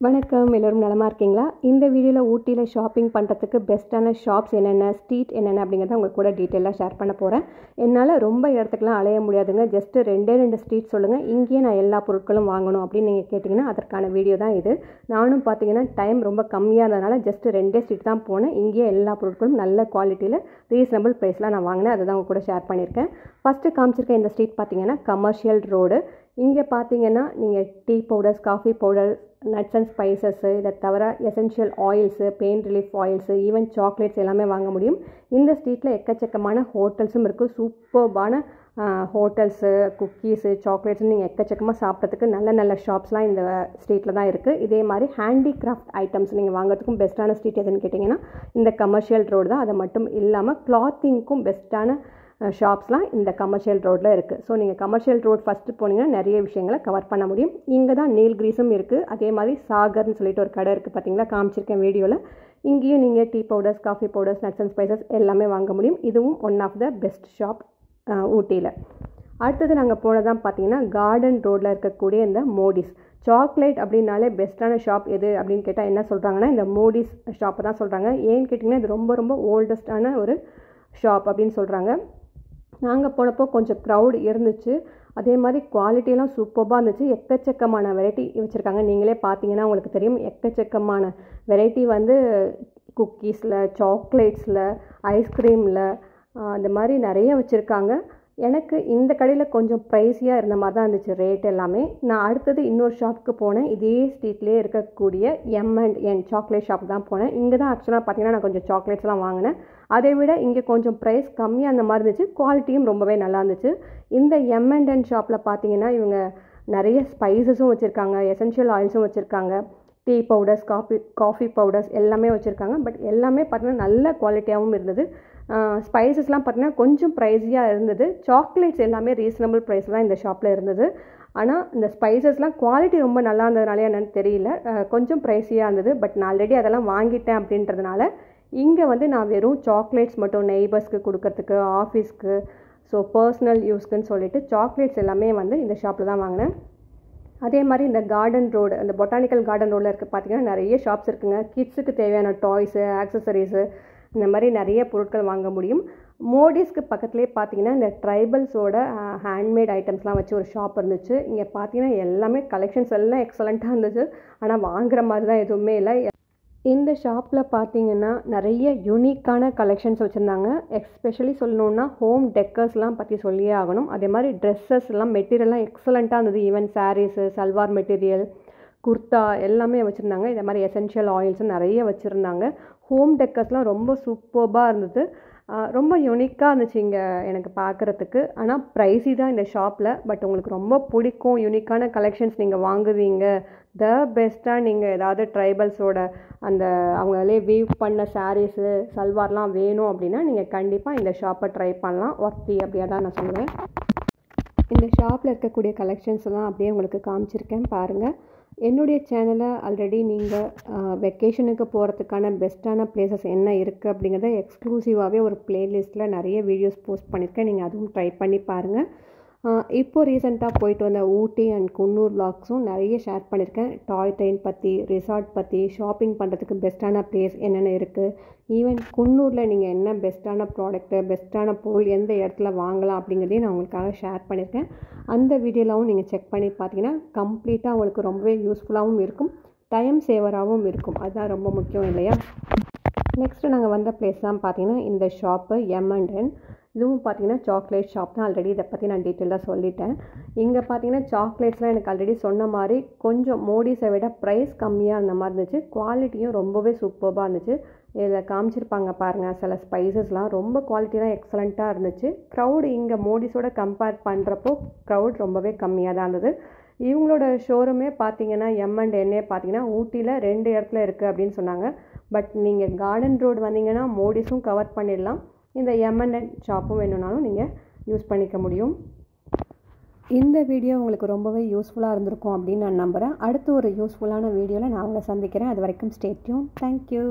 வணக்கம், எல்லோரும் நலமா இருக்கீங்களா? இந்த வீடியோவில் ஊட்டியில் ஷாப்பிங் பண்ணுறதுக்கு பெஸ்ட்டான ஷாப்ஸ் என்னென்ன, ஸ்ட்ரீட் என்னென்ன அப்படிங்கிறத உங்களுக்கு கூட டீட்டெயிலாக ஷேர் பண்ண போகிறேன். என்னால் ரொம்ப இடத்துக்குலாம் அலைய முடியாதுங்க. ஜஸ்ட்டு ரெண்டு ஸ்ட்ரீட் சொல்லுங்கள், இங்கேயே நான் எல்லா பொருட்களும் வாங்கணும் அப்படின்னு நீங்கள் கேட்டிங்கன்னா அதற்கான வீடியோ தான் இது. நானும் பார்த்தீங்கன்னா டைம் ரொம்ப கம்மியாக இருந்ததுனால ஜஸ்ட்டு 2 ஸ்ட்ரீட் தான் போனேன். இங்கேயே எல்லா பொருட்களும் நல்ல குவாலிட்டியில் ரீசனபிள் ப்ரைஸில் நான் வாங்கினேன். அதை தான் உங்க கூட ஷேர் பண்ணியிருக்கேன். ஃபஸ்ட்டு காமிச்சிருக்க இந்த ஸ்ட்ரீட் பார்த்தீங்கன்னா கமர்ஷியல் ரோடு. இங்கே பார்த்தீங்கன்னா நீங்கள் tea powders, coffee powder, nuts and spices, இதை தவிர essential oils, pain relief oils, even chocolates எல்லாமே வாங்க முடியும். இந்த ஸ்ட்ரீட்டில் எக்கச்சக்கமான ஹோட்டல்ஸும் இருக்குது. சூப்பர்பான ஹோட்டல்ஸு, குக்கீஸு, சாக்லேட்ஸு நீங்கள் எக்கச்சக்கமாக சாப்பிட்றதுக்கு நல்ல நல்ல ஷாப்ஸ்லாம் இந்த ஸ்ட்ரீட்டில் தான் இருக்குது. இதே மாதிரி ஹேண்டிகிராஃப்ட் ஐட்டம்ஸ் நீங்கள் வாங்குறதுக்கும் பெஸ்ட்டான ஸ்ட்ரீட் எதுன்னு கேட்டிங்கன்னா இந்த கமர்ஷியல் ரோடு தான். அது மட்டும் இல்லாமல் கிளாத்திங்க்கும் பெஸ்ட்டான ஷாப்ஸ்லாம் இந்த கமர்ஷியல் ரோட்டில் இருக்குது. ஸோ நீங்கள் கமர்ஷியல் ரோட் ஃபஸ்ட்டு போனீங்கன்னா நிறைய விஷயங்களை கவர் பண்ண முடியும். இங்கே தான் நீல்கிரீஸும் இருக்குது. அதே மாதிரி சாகர்னு சொல்லிட்டு ஒரு கடை இருக்குது பார்த்தீங்களா, காமிச்சிருக்கேன் வீடியோவில். இங்கேயும் நீங்கள் tea powders, coffee powders, nuts and spices எல்லாமே வாங்க முடியும். இதுவும் one of the best shop ஊட்டியில். அடுத்தது நாங்கள் போனதான் பார்த்தீங்கன்னா கார்டன் ரோட்டில் இருக்கக்கூடிய இந்த மோடிஸ். சாக்லேட் அப்படின்னாலே பெஸ்ட்டான ஷாப் எது அப்படின்னு கேட்டால் என்ன சொல்கிறாங்கன்னா இந்த மோடிஸ் ஷாப்பை தான் சொல்கிறாங்க. ஏன்னு கேட்டிங்கன்னா இது ரொம்ப ரொம்ப ஓல்டஸ்டான ஒரு ஷாப் அப்படின்னு சொல்கிறாங்க. நாங்கள் போனப்போ கொஞ்சம் க்ரௌட் இருந்துச்சு. அதே மாதிரி குவாலிட்டியெல்லாம் சூப்பராக இருந்துச்சு. எக்கச்சக்கமான வெரைட்டி வச்சுருக்காங்க. நீங்களே பார்த்தீங்கன்னா உங்களுக்கு தெரியும். எக்கச்சக்கமான வெரைட்டி வந்து குக்கீஸில், சாக்லேட்ஸில், ஐஸ்கிரீமில், இந்த மாதிரி நிறைய வச்சுருக்காங்க. எனக்கு இந்த கடையில் கொஞ்சம் ப்ரைஸியாக இருந்த மாதிரி தான் இருந்துச்சு ரேட் எல்லாமே. நான் அடுத்தது இன்னொரு ஷாப்புக்கு போனேன். இதே ஸ்ட்ரீட்லேயே இருக்கக்கூடிய M&N சாக்லேட் ஷாப் தான் போனேன். இங்கே தான் ஆக்சுவலாக பார்த்தீங்கன்னா நான் கொஞ்சம் சாக்லேட்ஸ்லாம் வாங்கினேன். அதை விட இங்கே கொஞ்சம் ப்ரைஸ் கம்மியாக அந்த மாதிரி இருந்துச்சு. குவாலிட்டியும் ரொம்பவே நல்லா இருந்துச்சு. இந்த M&N ஷாப்பில் பார்த்தீங்கன்னா இவங்க நிறைய ஸ்பைசஸும் வச்சுருக்காங்க, எசென்ஷியல் ஆயில்ஸும் வச்சுருக்காங்க, டீ பவுடர்ஸ், காஃபி பவுடர்ஸ் எல்லாமே வச்சுருக்காங்க. பட் எல்லாமே பார்த்தீங்கன்னா நல்ல குவாலிட்டியாகவும் இருந்தது. ஸ்பைசஸ்லாம் பார்த்தீங்கன்னா கொஞ்சம் ப்ரைஸியாக இருந்தது. சாக்லேட்ஸ் எல்லாமே ரீசனபிள் ப்ரைஸ் தான் இந்த ஷாப்பில் இருந்தது. ஆனால் இந்த ஸ்பைசஸ்லாம் குவாலிட்டி ரொம்ப நல்லா இருந்ததுனாலே என்னன்னு தெரியல, கொஞ்சம் ப்ரைஸியாக இருந்தது. பட் நான் ஆல்ரெடி அதெல்லாம் வாங்கிட்டேன் அப்படின்றதுனால இங்கே வந்து நான் வெறும் சாக்லேட்ஸ் மட்டும் நெய்பர்ஸ்க்கு கொடுக்கறதுக்கு, ஆஃபீஸ்க்கு, ஸோ பர்சனல் யூஸ்க்குன்னு சொல்லிட்டு சாக்லேட்ஸ் எல்லாமே வந்து இந்த ஷாப்பில் தான் வாங்கினேன். அதே மாதிரி இந்த கார்டன் ரோடு, அந்த பொட்டானிக்கல் கார்டன் ரோடில் இருக்க பார்த்தீங்கன்னா நிறைய ஷாப்ஸ் இருக்குங்க. கிட்ஸுக்கு தேவையான டாய்ஸு, ஆக்சசரிஸு, இந்த மாதிரி நிறைய பொருட்கள் வாங்க முடியும். மோடிஸ்க்கு பக்கத்துலேயே பார்த்தீங்கன்னா இந்த ட்ரைபல்ஸோட ஹேண்ட்மேட் ஐட்டம்ஸ்லாம் வச்சு ஒரு ஷாப் இருந்துச்சு. இங்கே பார்த்தீங்கன்னா எல்லாமே கலெக்ஷன்ஸ் எல்லாம் எக்ஸலண்ட்டாக இருந்துச்சு. ஆனால் வாங்குற மாதிரி தான் எதுவுமே இல்லை. இந்த ஷாப்பில் பார்த்தீங்கன்னா நிறைய யூனிக்கான கலெக்ஷன்ஸ் வச்சுருந்தாங்க. எஸ்பெஷலி சொல்லணுன்னா ஹோம் டெக்கர்ஸ்லாம் பற்றி சொல்லியே ஆகணும். அதே மாதிரி ட்ரெஸ்ஸஸ் எல்லாம் மெட்டீரியல்லாம் எக்ஸலண்ட்டாக இருந்தது. ஈவன் சாரீஸு, சல்வார் மெட்டீரியல், குர்த்தா எல்லாமே வச்சுருந்தாங்க. இதே மாதிரி எசென்ஷியல் ஆயில்ஸும் நிறைய வச்சுருந்தாங்க. ஹோம் டெக்கர்ஸ்லாம் ரொம்ப சூப்பர்பாக இருந்தது. ரொம்ப யூனிக்காக இருந்துச்சு இங்கே எனக்கு பார்க்குறதுக்கு. ஆனால் ப்ரைஸி தான் இந்த ஷாப்பில். பட் உங்களுக்கு ரொம்ப பிடிக்கும், யூனிக்கான கலெக்ஷன்ஸ் நீங்கள் வாங்குவீங்க, த பெஸ்ட்டாக நீங்கள் ஏதாவது ட்ரைபல்ஸோட அந்த அவங்களே வீவ் பண்ண சாரீஸு, சல்வார்லாம் வேணும் அப்படின்னா நீங்கள் கண்டிப்பாக இந்த ஷாப்பை ட்ரை பண்ணலாம். ஒர்த்தி அப்படியே தான் நான் சொல்லுவேன். இந்த ஷாப்பில் இருக்கக்கூடிய கலெக்ஷன்ஸ் எல்லாம் அப்படியே உங்களுக்கு காமிச்சிருக்கேன் பாருங்கள். என்னுடைய சேனலை ஆல்ரெடி நீங்கள் வெக்கேஷனுக்கு போகிறதுக்கான பெஸ்ட்டான பிளேசஸ் என்ன இருக்குது அப்படிங்கிறத எக்ஸ்க்ளூசிவாகவே ஒரு ப்ளேலிஸ்ட்டில் நிறைய வீடியோஸ் போஸ்ட் பண்ணியிருக்கேன். நீங்கள் அதுவும் ட்ரை பண்ணி பாருங்கள். இப்போது ரீசெண்டாக போயிட்டு வந்த ஊட்டி அண்ட் குன்னூர் விளாக்ஸும் நிறைய ஷேர் பண்ணியிருக்கேன். டாய் ட்ரெயின் பற்றி, ரிசார்ட் பற்றி, ஷாப்பிங் பண்ணுறதுக்கு பெஸ்ட்டான பிளேஸ் என்னென்ன இருக்குது, ஈவன் குன்னூரில் நீங்கள் என்ன பெஸ்ட்டான ப்ராடக்ட்டு, பெஸ்ட்டான பொருள் எந்த இடத்துல வாங்கலாம் அப்படிங்கிறதையும் நான் உங்களுக்காக ஷேர் பண்ணியிருக்கேன். அந்த வீடியோலாவும் நீங்கள் செக் பண்ணி பார்த்தீங்கன்னா கம்ப்ளீட்டாக உங்களுக்கு ரொம்பவே யூஸ்ஃபுல்லாகவும் இருக்கும், டைம் சேவராகவும் இருக்கும். அதுதான் ரொம்ப முக்கியம் இல்லையா? நெக்ஸ்ட்டு நாங்கள் வந்த பிளேஸ் தான் பார்த்தீங்கன்னா இந்த ஷாப்பு M&N. இதுவும் பார்த்தீங்கன்னா சாக்லேட் ஷாப் தான். ஆல்ரெடி இதை பற்றி நான் டீட்டெயிலாக சொல்லிட்டேன். இங்கே பார்த்தீங்கன்னா சாக்லேட்ஸ்லாம் எனக்கு ஆல்ரெடி சொன்ன மாதிரி கொஞ்சம் மோடிஸை விட ப்ரைஸ் கம்மியாக இருந்த மாதிரி இருந்துச்சு. குவாலிட்டியும் ரொம்பவே சூப்பராக இருந்துச்சு. இதில் காமிச்சிருப்பாங்க பாருங்கள், சில ஸ்பைசஸ்லாம் ரொம்ப குவாலிட்டிலாம் எக்ஸலண்ட்டாக இருந்துச்சு. க்ரௌடு இங்கே மோடிஸோட கம்பேர் பண்ணுறப்போ க்ரௌட் ரொம்பவே கம்மியாக தான் இருந்தது. இவங்களோட ஷோரூமே பார்த்தீங்கன்னா M&N பார்த்தீங்கன்னா ஊட்டியில் 2 இடத்துல இருக்குது அப்படின்னு சொன்னாங்க. பட் நீங்கள் கார்டன் ரோடு வந்தீங்கன்னா மோடிஸும் கவர் பண்ணிடலாம். இந்த M&N ஷாப்பும் வேணும்னாலும் நீங்கள் யூஸ் பண்ணிக்க முடியும். இந்த வீடியோ உங்களுக்கு ரொம்பவே யூஸ்ஃபுல்லாக இருந்திருக்கும் அப்படின்னு நான் நம்புகிறேன். அடுத்து ஒரு யூஸ்ஃபுல்லான வீடியோவில் நான் உங்களை சந்திக்கிறேன். அது வரைக்கும் ஸ்டே டியூன். தேங்க்யூ.